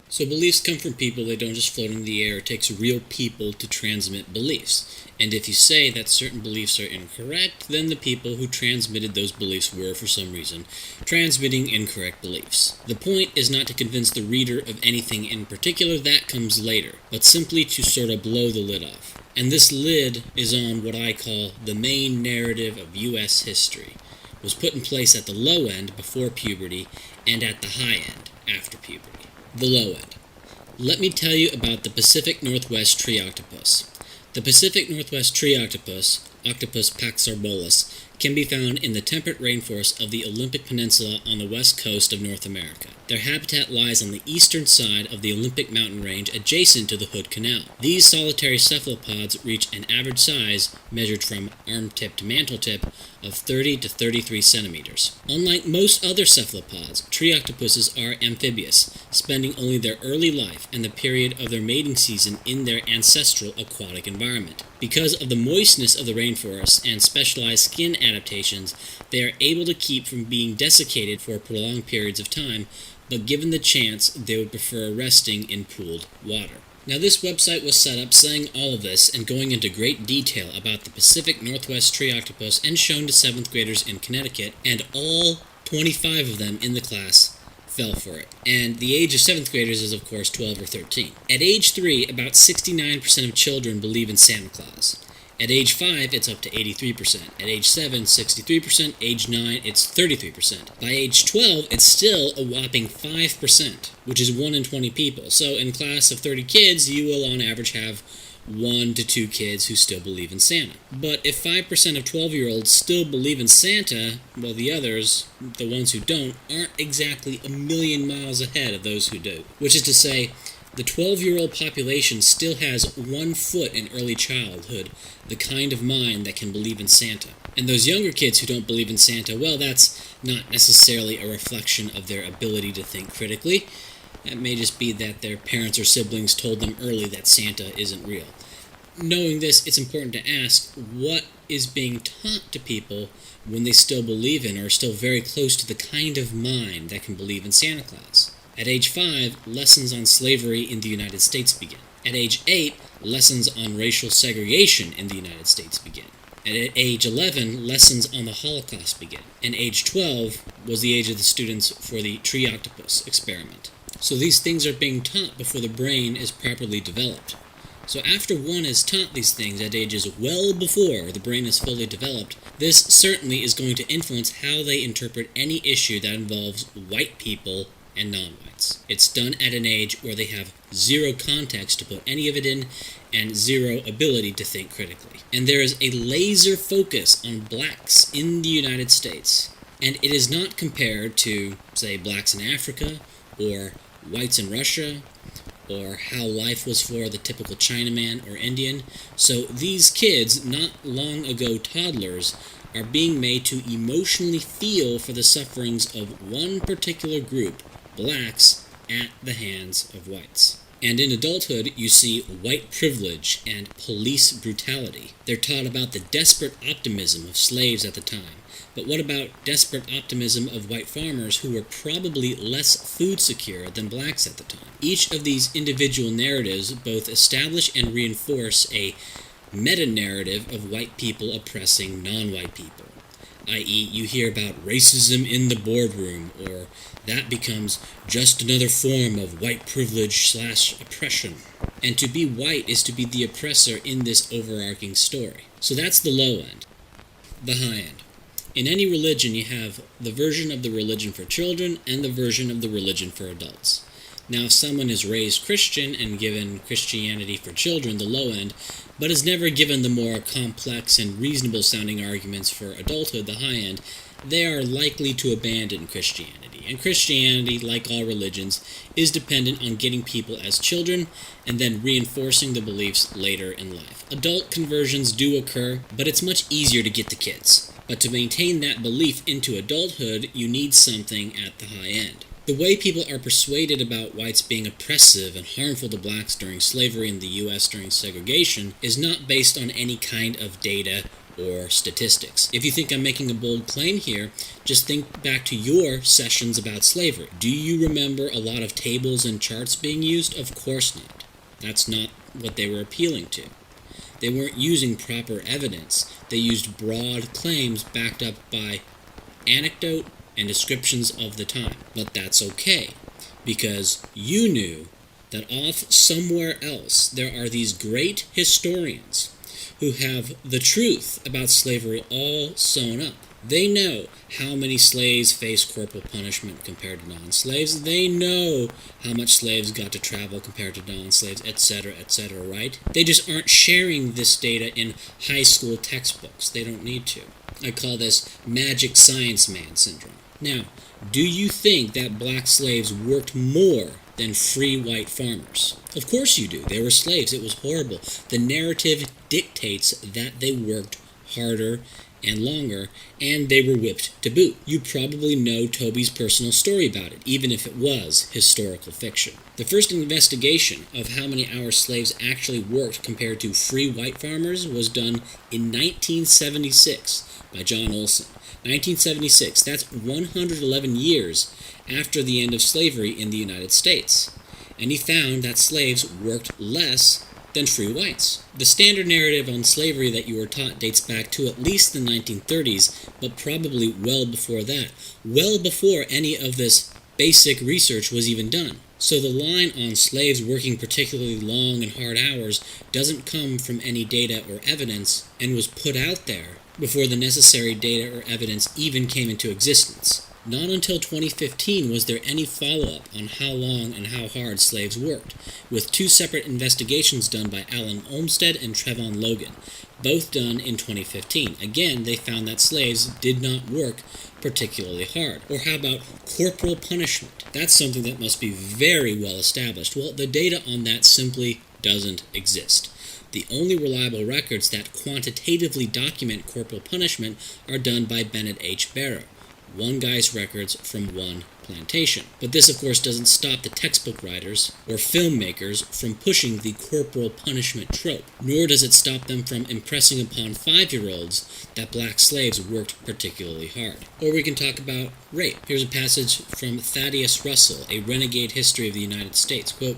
So beliefs come from people, they don't just float in the air. It takes real people to transmit beliefs. And if you say that certain beliefs are incorrect, then the people who transmitted those beliefs were, for some reason, transmitting incorrect beliefs. The point is not to convince the reader of anything in particular, that comes later, but simply to sort of blow the lid off. And this lid is on what I call the main narrative of U.S. history. It was put in place at the low end before puberty and at the high end after puberty. The low end. Let me tell you about the Pacific Northwest tree octopus. The Pacific Northwest tree octopus, Octopus paxarbolus, can be found in the temperate rainforests of the Olympic Peninsula on the west coast of North America. Their habitat lies on the eastern side of the Olympic mountain range adjacent to the Hood Canal. These solitary cephalopods reach an average size, measured from arm-tip to mantle-tip, of 30 to 33 centimeters. Unlike most other cephalopods, tree octopuses are amphibious, spending only their early life and the period of their mating season in their ancestral aquatic environment. Because of the moistness of the rainforests and specialized skin adaptations, they are able to keep from being desiccated for prolonged periods of time, but given the chance, they would prefer resting in pooled water. Now, this website was set up saying all of this and going into great detail about the Pacific Northwest tree octopus and shown to 7th graders in Connecticut, and all 25 of them in the class fell for it. And the age of 7th graders is, of course, 12 or 13. At age 3, about 69% of children believe in Santa Claus. At age 5, it's up to 83%. At age 7, 63%. Age 9, it's 33%. By age 12, it's still a whopping 5%, which is 1 in 20 people. So in a class of 30 kids, you will on average have 1 to 2 kids who still believe in Santa. But if 5% of 12-year-olds still believe in Santa, well, the others, the ones who don't, aren't exactly a million miles ahead of those who do. Which is to say, the 12-year-old population still has 1 foot in early childhood, the kind of mind that can believe in Santa. And those younger kids who don't believe in Santa, well, that's not necessarily a reflection of their ability to think critically. It may just be that their parents or siblings told them early that Santa isn't real. Knowing this, it's important to ask what is being taught to people when they still believe in or are still very close to the kind of mind that can believe in Santa Claus. At age 5, lessons on slavery in the United States begin. At age 8, lessons on racial segregation in the United States begin. At age 11, lessons on the Holocaust begin. And age 12 was the age of the students for the tree octopus experiment. So these things are being taught before the brain is properly developed. So after one is taught these things at ages well before the brain is fully developed, this certainly is going to influence how they interpret any issue that involves white people and non-whites. It's done at an age where they have zero context to put any of it in and zero ability to think critically. And there is a laser focus on blacks in the United States. And it is not compared to, say, blacks in Africa or whites in Russia, or how life was for the typical Chinaman or Indian. So these kids, not long ago toddlers, are being made to emotionally feel for the sufferings of one particular group, blacks, at the hands of whites. And in adulthood, you see white privilege and police brutality. They're taught about the desperate optimism of slaves at the time. But what about desperate optimism of white farmers who were probably less food secure than blacks at the time? Each of these individual narratives both establish and reinforce a meta-narrative of white people oppressing non-white people. I.e., you hear about racism in the boardroom, or that becomes just another form of white privilege / oppression. And to be white is to be the oppressor in this overarching story. So that's the low end. The high end. In any religion, you have the version of the religion for children and the version of the religion for adults. Now, if someone is raised Christian and given Christianity for children, the low end, but is never given the more complex and reasonable-sounding arguments for adulthood, the high end, they are likely to abandon Christianity. And Christianity, like all religions, is dependent on getting people as children and then reinforcing the beliefs later in life. Adult conversions do occur, but it's much easier to get the kids. But to maintain that belief into adulthood, you need something at the high end. The way people are persuaded about whites being oppressive and harmful to blacks during slavery in the U.S. during segregation is not based on any kind of data or statistics. If you think I'm making a bold claim here, just think back to your sessions about slavery. Do you remember a lot of tables and charts being used? Of course not. That's not what they were appealing to. They weren't using proper evidence. They used broad claims backed up by anecdote and descriptions of the time. But that's okay, because you knew that off somewhere else there are these great historians who have the truth about slavery all sewn up. They know how many slaves faced corporal punishment compared to non-slaves. They know how much slaves got to travel compared to non-slaves, etc., right? They just aren't sharing this data in high school textbooks. They don't need to. I call this magic science man syndrome. Now, do you think that black slaves worked more than free white farmers? Of course you do. They were slaves. It was horrible. The narrative dictates that they worked harder and longer, and they were whipped to boot. You probably know Toby's personal story about it, even if it was historical fiction. The first investigation of how many hours slaves actually worked compared to free white farmers was done in 1976 by John Olson. 1976, that's 111 years after the end of slavery in the United States. And he found that slaves worked less than free whites. The standard narrative on slavery that you were taught dates back to at least the 1930s, but probably well before that, well before any of this basic research was even done. So the line on slaves working particularly long and hard hours doesn't come from any data or evidence and was put out there before the necessary data or evidence even came into existence. Not until 2015 was there any follow-up on how long and how hard slaves worked, with two separate investigations done by Alan Olmsted and Trevon Logan, both done in 2015. Again, they found that slaves did not work particularly hard. Or how about corporal punishment? That's something that must be very well established. Well, the data on that simply doesn't exist. The only reliable records that quantitatively document corporal punishment are done by Bennett H. Barrow, one guy's records from one plantation. But this, of course, doesn't stop the textbook writers or filmmakers from pushing the corporal punishment trope, nor does it stop them from impressing upon 5-year-olds that black slaves worked particularly hard. Or we can talk about rape. Here's a passage from Thaddeus Russell, A Renegade History of the United States. Quote,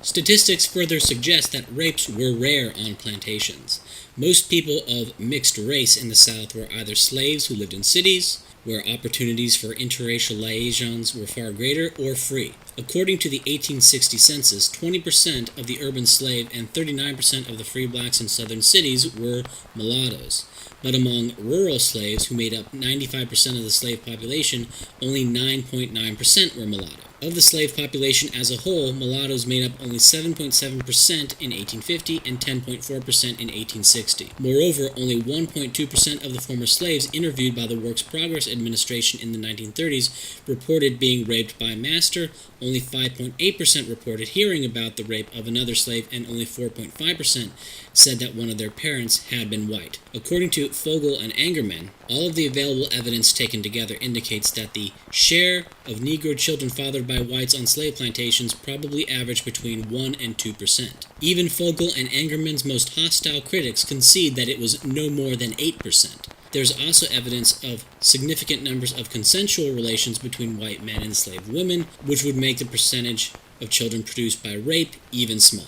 "Statistics further suggest that rapes were rare on plantations. Most people of mixed race in the South were either slaves who lived in cities, where opportunities for interracial liaisons were far greater, or free. According to the 1860 census, 20% of the urban slave and 39% of the free blacks in southern cities were mulattoes. But among rural slaves, who made up 95% of the slave population, only 9.9% were mulatto. Of the slave population as a whole, mulattoes made up only 7.7% in 1850 and 10.4% in 1860. Moreover, only 1.2% of the former slaves interviewed by the Works Progress Administration in the 1930s reported being raped by a master, only 5.8% reported hearing about the rape of another slave, and only 4.5% said that one of their parents had been white. According to Fogel and Angerman, all of the available evidence taken together indicates that the share of Negro children fathered by whites on slave plantations probably averaged between 1 and 2%. Even Fogel and Angerman's most hostile critics concede that it was no more than 8%. There's also evidence of significant numbers of consensual relations between white men and enslaved women, which would make the percentage of children produced by rape even smaller.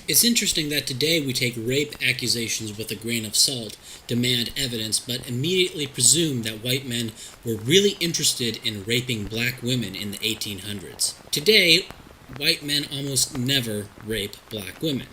It's interesting that today we take rape accusations with a grain of salt, demand evidence, but immediately presume that white men were really interested in raping black women in the 1800s. Today, white men almost never rape black women,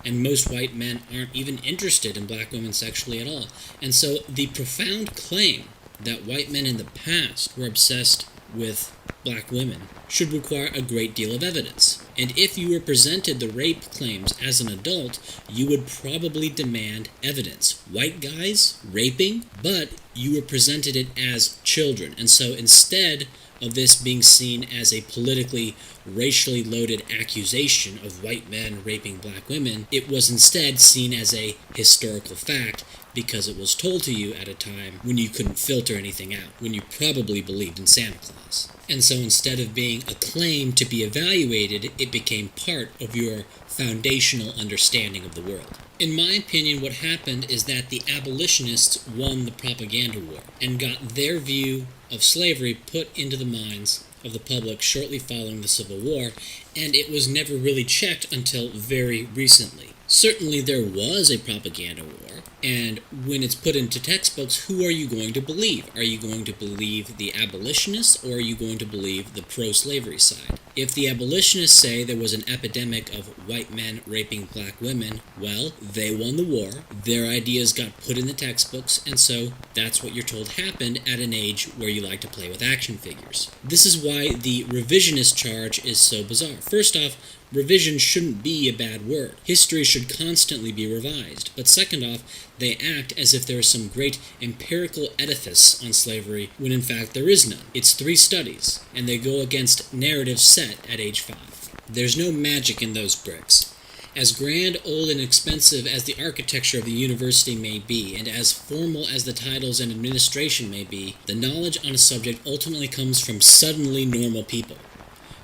and most white men aren't even interested in black women sexually at all. And so the profound claim that white men in the past were obsessed with black women should require a great deal of evidence. And if you were presented the rape claims as an adult, you would probably demand evidence. White guys raping, but you were presented it as children. And so instead of this being seen as a politically, racially loaded accusation of white men raping black women, it was instead seen as a historical fact because it was told to you at a time when you couldn't filter anything out, when you probably believed in Santa Claus. And so instead of being a claim to be evaluated, it became part of your foundational understanding of the world. In my opinion, what happened is that the abolitionists won the propaganda war and got their view of slavery put into the minds of the public shortly following the Civil War, and it was never really checked until very recently. Certainly there was a propaganda war, and when it's put into textbooks, who are you going to believe? Are you going to believe the abolitionists, or are you going to believe the pro-slavery side? If the abolitionists say there was an epidemic of white men raping black women, well, they won the war, their ideas got put in the textbooks, and so that's what you're told happened at an age where you like to play with action figures. This is why the revisionist charge is so bizarre. First off, revision shouldn't be a bad word. History should constantly be revised. But second off, they act as if there is some great empirical edifice on slavery when in fact there is none. It's 3 studies, and they go against narratives set at age 5. There's no magic in those bricks. As grand, old, and expensive as the architecture of the university may be, and as formal as the titles and administration may be, the knowledge on a subject ultimately comes from suddenly normal people.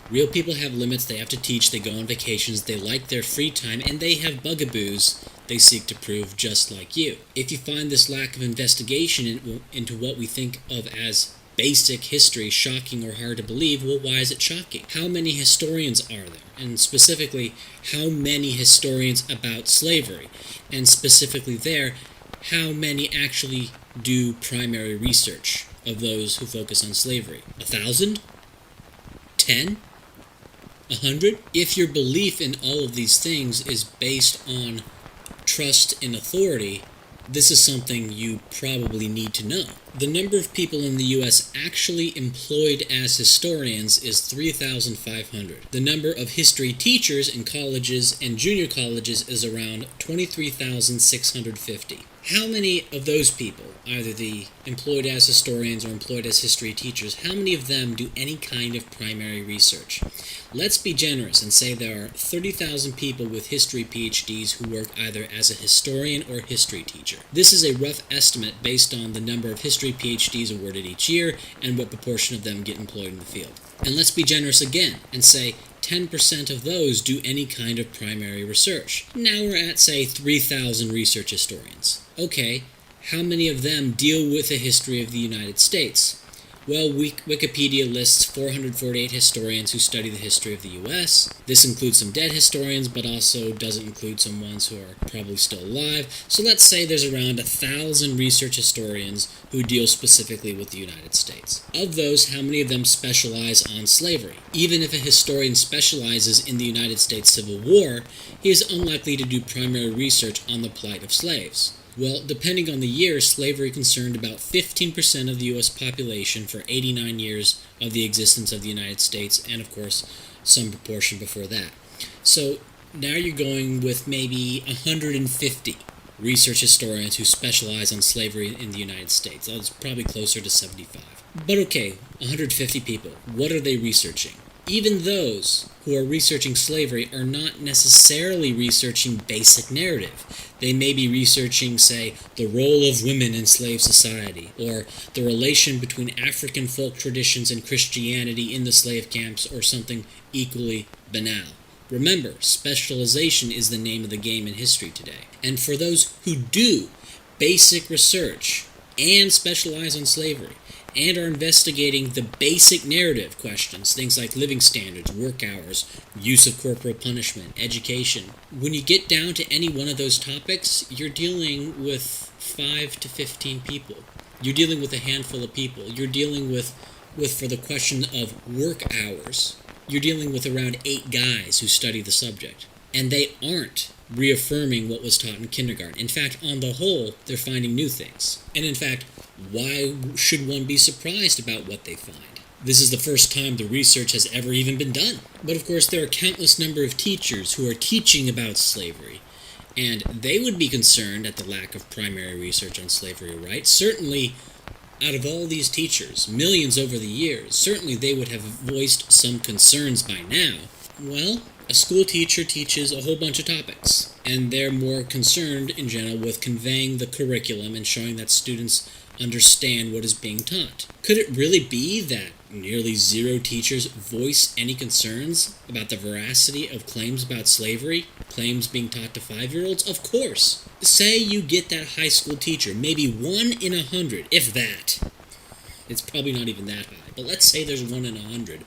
Real people have limits they have to teach, they go on vacations, they like their free time, and they have bugaboos they seek to prove just like you. If you find this lack of investigation into what we think of as basic history shocking or hard to believe, well, why is it shocking? How many historians are there? And specifically, how many historians about slavery? And specifically there, how many actually do primary research of those who focus on slavery? 1,000? 10? 100? If your belief in all of these things is based on trust in authority, this is something you probably need to know. The number of people in the U.S. actually employed as historians is 3,500. The number of history teachers in colleges and junior colleges is around 23,650. How many of those people, either the employed as historians or employed as history teachers, how many of them do any kind of primary research? Let's be generous and say there are 30,000 people with history PhDs who work either as a historian or history teacher. This is a rough estimate based on the number of history PhDs awarded each year and what proportion of them get employed in the field. And let's be generous again and say 10% of those do any kind of primary research. Now we're at, say, 3,000 research historians. Okay, how many of them deal with the history of the United States? Well, Wikipedia lists 448 historians who study the history of the U.S. This includes some dead historians, but also doesn't include some ones who are probably still alive. So let's say there's around 1,000 research historians who deal specifically with the United States. Of those, how many of them specialize on slavery? Even if a historian specializes in the United States Civil War, he is unlikely to do primary research on the plight of slaves. Well, depending on the year, slavery concerned about 15% of the U.S. population for 89 years of the existence of the United States, and of course, some proportion before that. So now you're going with maybe 150 research historians who specialize on slavery in the United States. That's probably closer to 75. But okay, 150 people. What are they researching? Even those who are researching slavery are not necessarily researching basic narrative. They may be researching, say, the role of women in slave society, or the relation between African folk traditions and Christianity in the slave camps, or something equally banal. Remember, specialization is the name of the game in history today. And for those who do basic research and specialize on slavery, and are investigating the basic narrative questions, things like living standards, work hours, use of corporal punishment, education. When you get down to any one of those topics, you're dealing with 5 to 15 people. You're dealing with a handful of people. You're dealing with for the question of work hours, you're dealing with around 8 guys who study the subject. And they aren't reaffirming what was taught in kindergarten. In fact, on the whole, they're finding new things. And in fact, why should one be surprised about what they find? This is the first time the research has ever even been done. But of course, there are a countless number of teachers who are teaching about slavery, and they would be concerned at the lack of primary research on slavery, right? Certainly, out of all these teachers, millions over the years, certainly they would have voiced some concerns by now. Well, a school teacher teaches a whole bunch of topics, and they're more concerned in general with conveying the curriculum and showing that students understand what is being taught. Could it really be that nearly zero teachers voice any concerns about the veracity of claims about slavery, claims being taught to 5-year-olds? Of course. Say you get that high school teacher, maybe 1 in 100, if that. It's probably not even that high, but let's say there's 1 in 100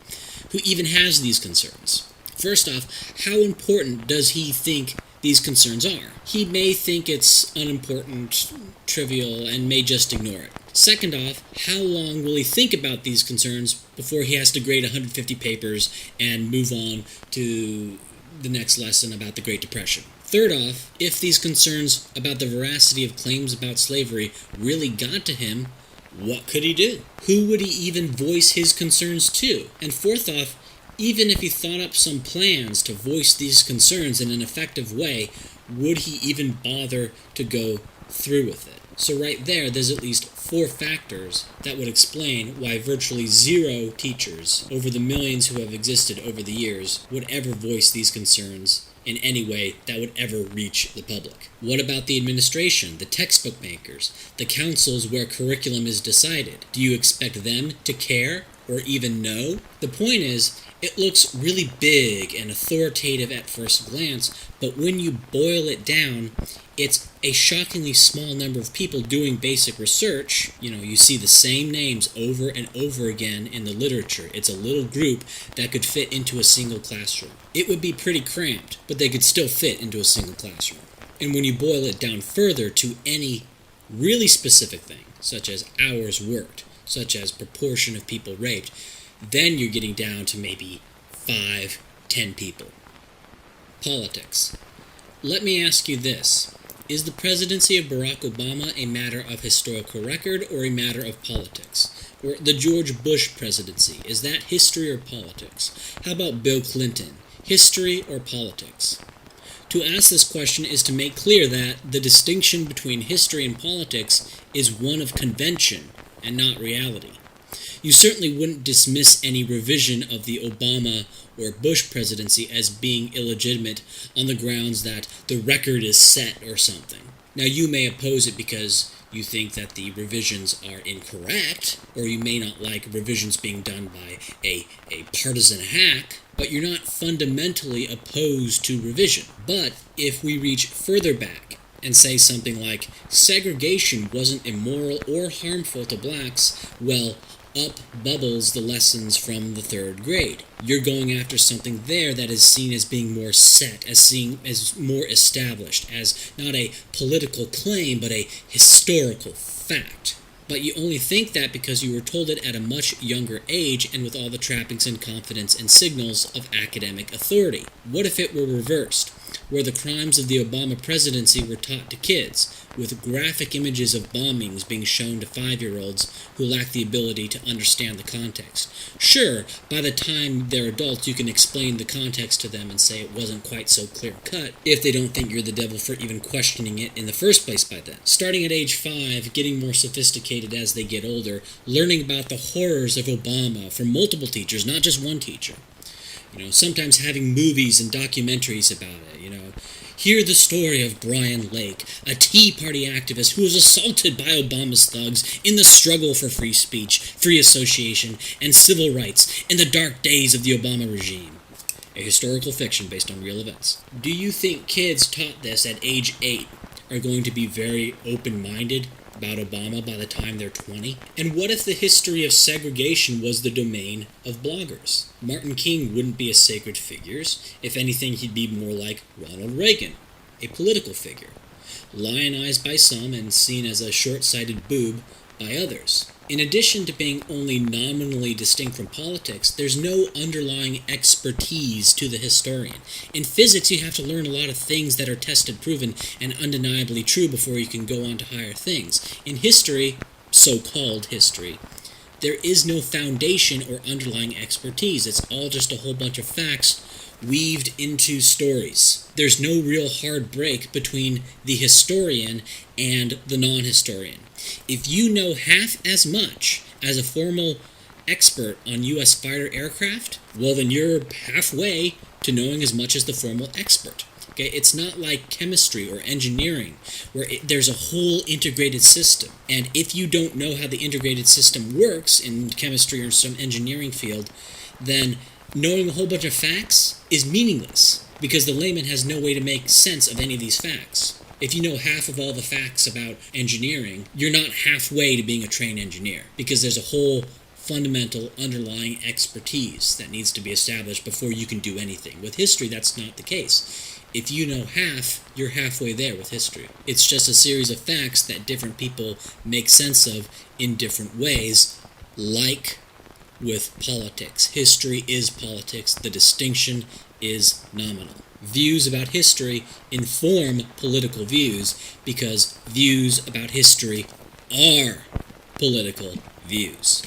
who even has these concerns. First off, how important does he think these concerns are? He may think it's unimportant, trivial, and may just ignore it. Second off, how long will he think about these concerns before he has to grade 150 papers and move on to the next lesson about the Great Depression? Third off, if these concerns about the veracity of claims about slavery really got to him, what could he do? Who would he even voice his concerns to? And fourth off, even if he thought up some plans to voice these concerns in an effective way, would he even bother to go through with it? So right there's at least 4 factors that would explain why virtually zero teachers, over the millions who have existed over the years, would ever voice these concerns in any way that would ever reach the public. What about the administration, the textbook makers, the councils where curriculum is decided? Do you expect them to care or even know? The point is, it looks really big and authoritative at first glance, but when you boil it down, it's a shockingly small number of people doing basic research. You see the same names over and over again in the literature. It's a little group that could fit into a single classroom. It would be pretty cramped, but they could still fit into a single classroom. And when you boil it down further to any really specific thing, such as hours worked, such as proportion of people raped, then you're getting down to maybe 5, 10 people. Politics. Let me ask you this. Is the presidency of Barack Obama a matter of historical record or a matter of politics? Or the George Bush presidency, is that history or politics? How about Bill Clinton? History or politics? To ask this question is to make clear that the distinction between history and politics is one of convention and not reality. You certainly wouldn't dismiss any revision of the Obama or Bush presidency as being illegitimate on the grounds that the record is set or something. Now, you may oppose it because you think that the revisions are incorrect, or you may not like revisions being done by a partisan hack, but you're not fundamentally opposed to revision. But if we reach further back and say something like, segregation wasn't immoral or harmful to blacks, well, up bubbles the lessons from the 3rd grade. You're going after something there that is seen as being more set, as more established, as not a political claim, but a historical fact. But you only think that because you were told it at a much younger age and with all the trappings and confidence and signals of academic authority. What if it were reversed, where the crimes of the Obama presidency were taught to kids, with graphic images of bombings being shown to 5-year-olds who lack the ability to understand the context? Sure, by the time they're adults you can explain the context to them and say it wasn't quite so clear-cut, if they don't think you're the devil for even questioning it in the first place by then. Starting at age 5, getting more sophisticated as they get older, learning about the horrors of Obama from multiple teachers, not just one teacher. Sometimes having movies and documentaries about it, Hear the story of Brian Lake, a Tea Party activist who was assaulted by Obama's thugs in the struggle for free speech, free association, and civil rights in the dark days of the Obama regime. A historical fiction based on real events. Do you think kids taught this at age 8 are going to be very open-minded about Obama by the time they're 20? And what if the history of segregation was the domain of bloggers? Martin King wouldn't be a sacred figure. If anything, he'd be more like Ronald Reagan, a political figure, lionized by some and seen as a short-sighted boob by others. In addition to being only nominally distinct from politics, there's no underlying expertise to the historian. In physics, you have to learn a lot of things that are tested, proven, and undeniably true before you can go on to higher things. In history, so-called history, there is no foundation or underlying expertise. It's all just a whole bunch of facts weaved into stories. There's no real hard break between the historian and the non-historian. If you know half as much as a formal expert on U.S. fighter aircraft, well then you're halfway to knowing as much as the formal expert. Okay, it's not like chemistry or engineering where there's a whole integrated system. And if you don't know how the integrated system works in chemistry or some engineering field, then knowing a whole bunch of facts is meaningless because the layman has no way to make sense of any of these facts. If you know half of all the facts about engineering, you're not halfway to being a trained engineer because there's a whole fundamental underlying expertise that needs to be established before you can do anything. With history, that's not the case. If you know half, you're halfway there with history. It's just a series of facts that different people make sense of in different ways, like with politics. History is politics. The distinction is nominal. Views about history inform political views because views about history are political views.